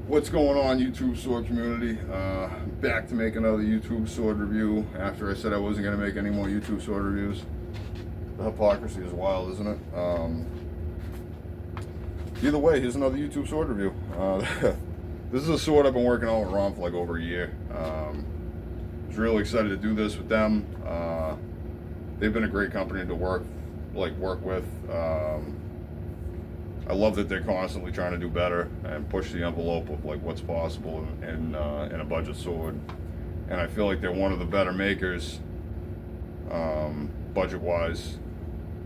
What's going on, YouTube sword community? Back to make another YouTube sword review after I said I wasn't going to make any more YouTube sword reviews. The hypocrisy is wild, isn't it? Either way, here's another YouTube sword review. This is a sword I've been working on with ROM for like over a year. I was really excited to do this with them. They've been a great company to work with. I love that they're constantly trying to do better and push the envelope of like what's possible in a budget sword. And I feel like they're one of the better makers, budget-wise,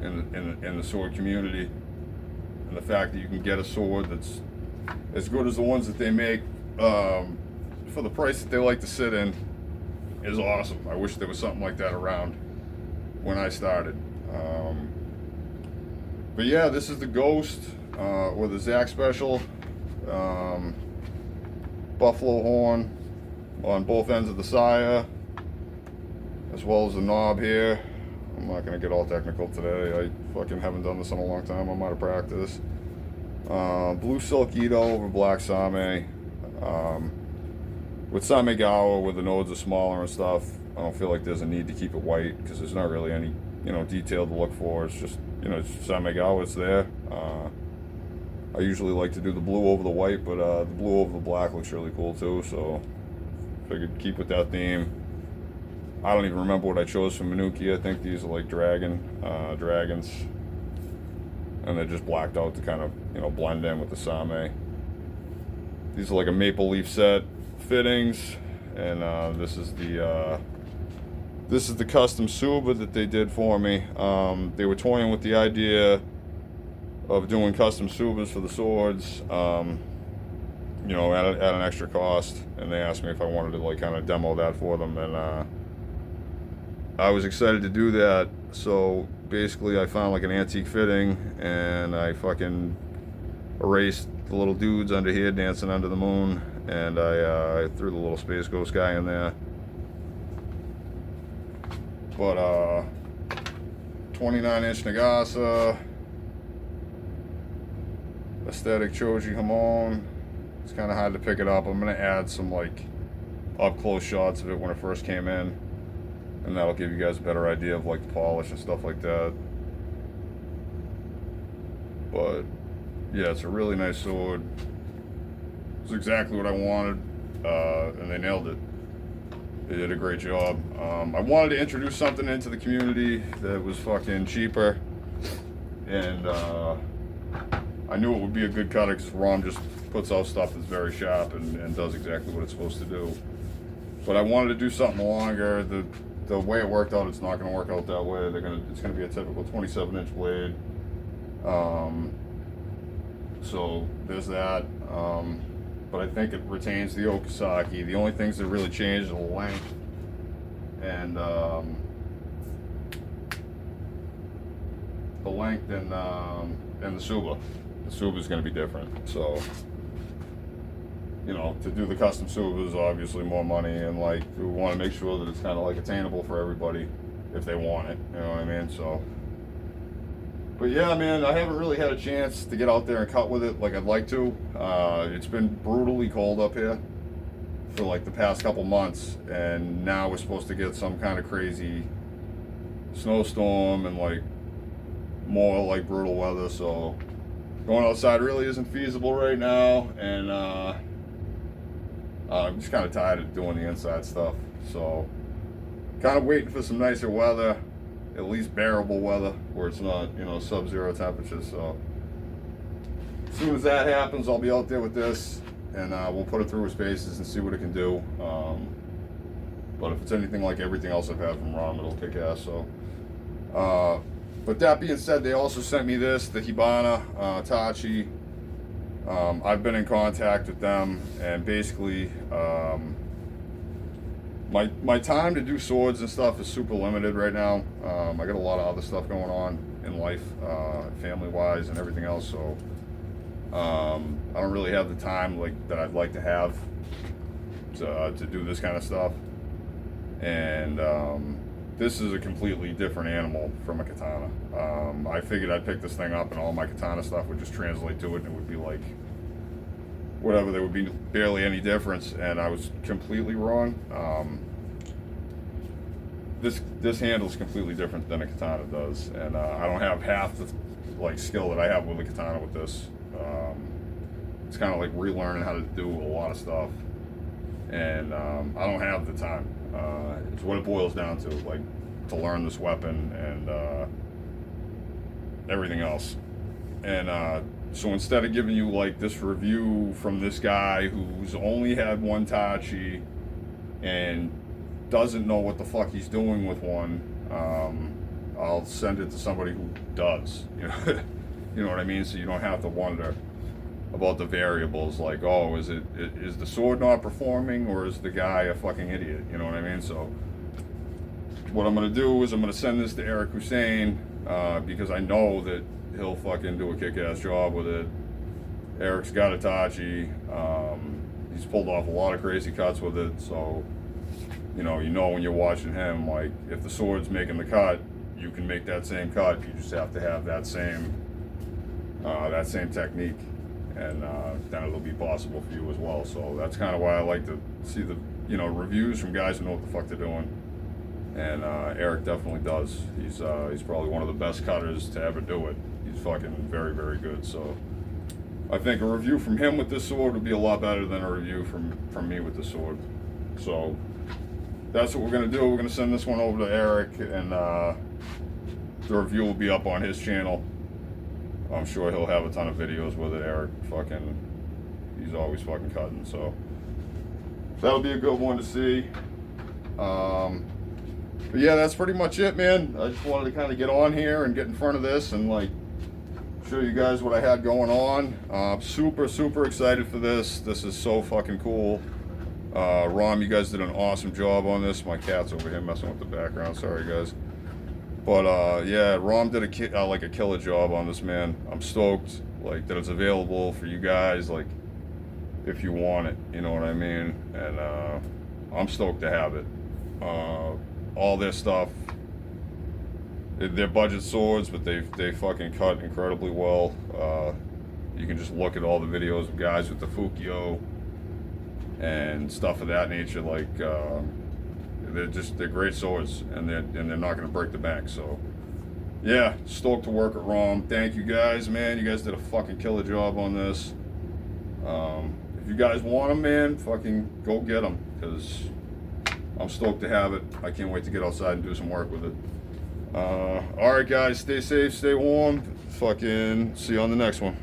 in the sword community. And the fact that you can get a sword that's as good as the ones that they make for the price that they like to sit in is awesome. I wish there was something like that around when I started. But yeah, this is the Ghost. Or the Zach Special, buffalo horn on both ends of the saya, as well as the knob here. I'm not going to get all technical today. I fucking haven't done this in a long time. I'm out of practice. Blue silk Ito over black same. With Samegawa, where the nodes are smaller and stuff, I don't feel like there's a need to keep it white because there's not really any, detail to look for. It's just, it's Samegawa, it's there. I usually like to do the blue over the white, but the blue over the black looks really cool too, so figured keep with that theme. I don't even remember what I chose from Manuki. I think these are like dragons, and they're just blacked out to kind of, blend in with the same. These are like a maple leaf set fittings, and this is the custom Suba that they did for me. They were toying with the idea of doing custom Subas for the swords, at an extra cost, and they asked me if I wanted to like kind of demo that for them, and I was excited to do that. So basically I found like an antique fitting, and I fucking erased the little dudes under here dancing under the moon, and I threw the little Space Ghost guy in there. But 29-inch Nagasa, aesthetic Choji Hamon. It's kind of hard to pick it up. I'm going to add some like up close shots of it when it first came in, and that'll give you guys a better idea of like the polish and stuff like that. But yeah, it's a really nice sword. It's exactly what I wanted, and they nailed it. They did a great job. I wanted to introduce something into the community that was fucking cheaper, and I knew it would be a good cutter because ROM just puts out stuff that's very sharp and does exactly what it's supposed to do. But I wanted to do something longer. The way it worked out, it's not going to work out that way. It's going to be a typical 27-inch blade. So there's that. But I think it retains the Okasaki. The only things that really change are the length and the Suba. The Suba is going to be different. So, to do the custom Suba is obviously more money, and like we want to make sure that it's kind of like attainable for everybody if they want it. You know what I mean? So, but yeah, man, I haven't really had a chance to get out there and cut with it like I'd like to. It's been brutally cold up here for like the past couple months, and now we're supposed to get some kind of crazy snowstorm and like more like brutal weather, so going outside really isn't feasible right now, and I'm just kind of tired of doing the inside stuff, so kind of waiting for some nicer weather, at least bearable weather where it's not sub-zero temperatures. So as soon as that happens, I'll be out there with this, and we'll put it through its paces and see what it can do. But if it's anything like everything else I've had from ROM, it'll kick ass. So but that being said, they also sent me this, the Hibana Tachi. I've been in contact with them, and basically my time to do swords and stuff is super limited right now. I got a lot of other stuff going on in life, family-wise and everything else, so I don't really have the time that I'd like to have to do this kind of stuff. And this is a completely different animal from a katana. I figured I'd pick this thing up and all my katana stuff would just translate to it, and it would be like whatever, there would be barely any difference, and I was completely wrong. This handle's completely different than a katana does, and I don't have half the like skill that I have with a katana with this. It's kind of like relearning how to do a lot of stuff, and I don't have the time. It's what it boils down to, like, to learn this weapon and everything else. And so instead of giving you like this review from this guy who's only had one tachi and doesn't know what the fuck he's doing with one, I'll send it to somebody who does. You know, you know what I mean? So you don't have to wonder about the variables, like, oh, is the sword not performing, or is the guy a fucking idiot? You know what I mean? So what I'm gonna do is I'm gonna send this to Eric Hussein, because I know that he'll fucking do a kick-ass job with it. Eric's got a tachi. He's pulled off a lot of crazy cuts with it, so you know when you're watching him, like, if the sword's making the cut, you can make that same cut. You just have to have that same technique, and then it'll be possible for you as well. So that's kind of why I like to see the reviews from guys who know what the fuck they're doing. And Eric definitely does. He's probably one of the best cutters to ever do it. He's fucking very, very good. So I think a review from him with this sword would be a lot better than a review from me with the sword. So that's what we're gonna do. We're gonna send this one over to Eric, and the review will be up on his channel. I'm sure he'll have a ton of videos with it. Eric he's always fucking cutting. So that'll be a good one to see. But yeah, that's pretty much it, man. I just wanted to kind of get on here and get in front of this and like show you guys what I had going on. Super, super excited for this. This is so fucking cool. ROM, you guys did an awesome job on this. My cat's over here messing with the background. Sorry, guys. But yeah, ROM did a killer job on this, man. I'm stoked, like, that it's available for you guys, like, if you want it. You know what I mean? And I'm stoked to have it. All their stuff, they're budget swords, but they fucking cut incredibly well. You can just look at all the videos of guys with the Fukio and stuff of that nature. Like, they're great swords, and they're not going to break the bank. So yeah, stoked to work at ROM. Thank you guys, man. You guys did a fucking killer job on this. If you guys want them, man, fucking go get them, because I'm stoked to have it. I can't wait to get outside and do some work with it. Alright, guys, stay safe, stay warm. Fucking see you on the next one.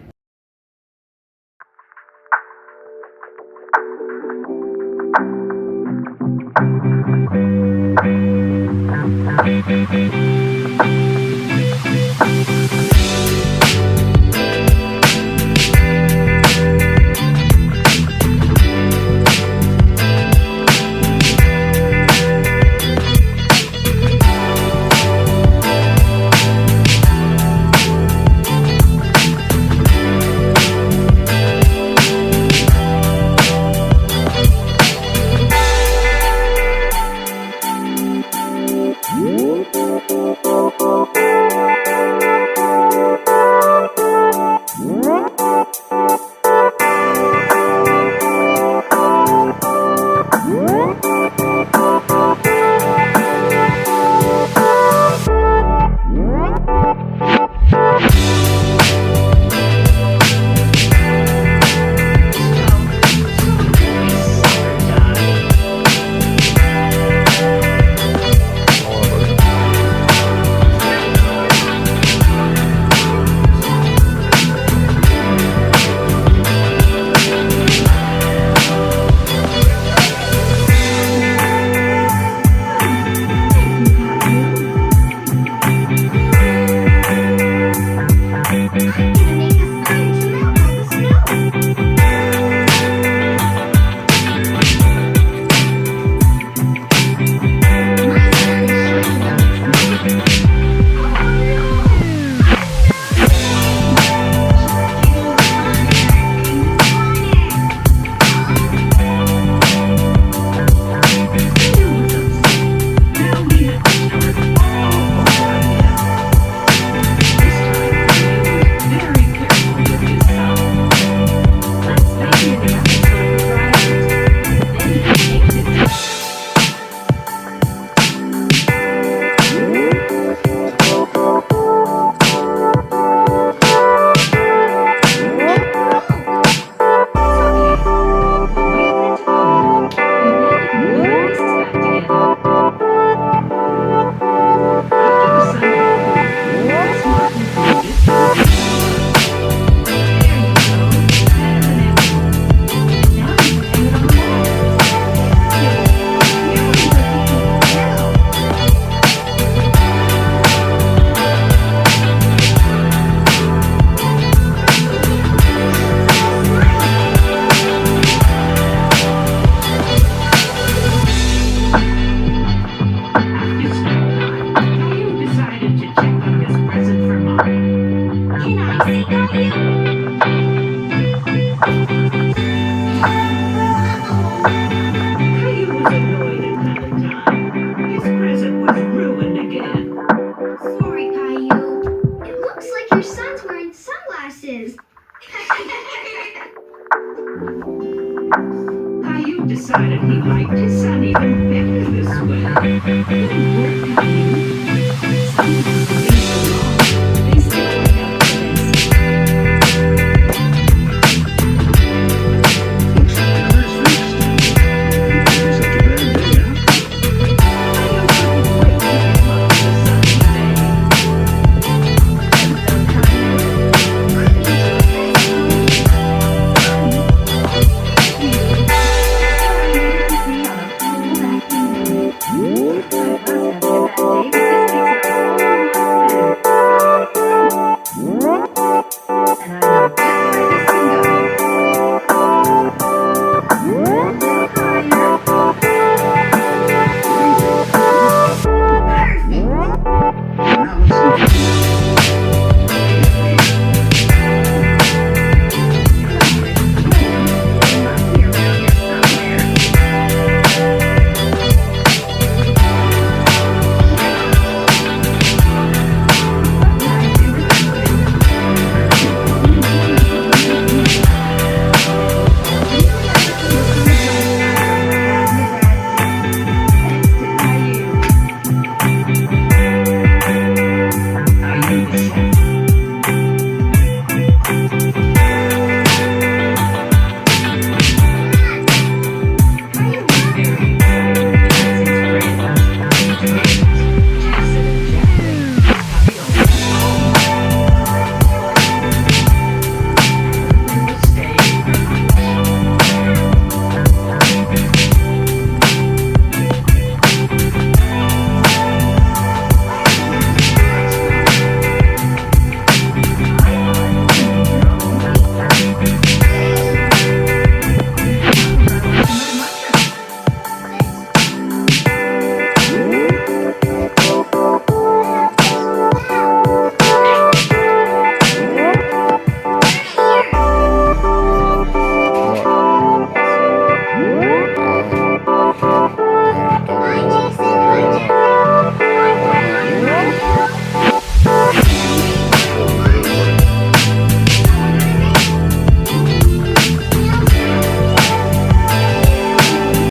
decided he liked his son even better this way. Good work, honey. Some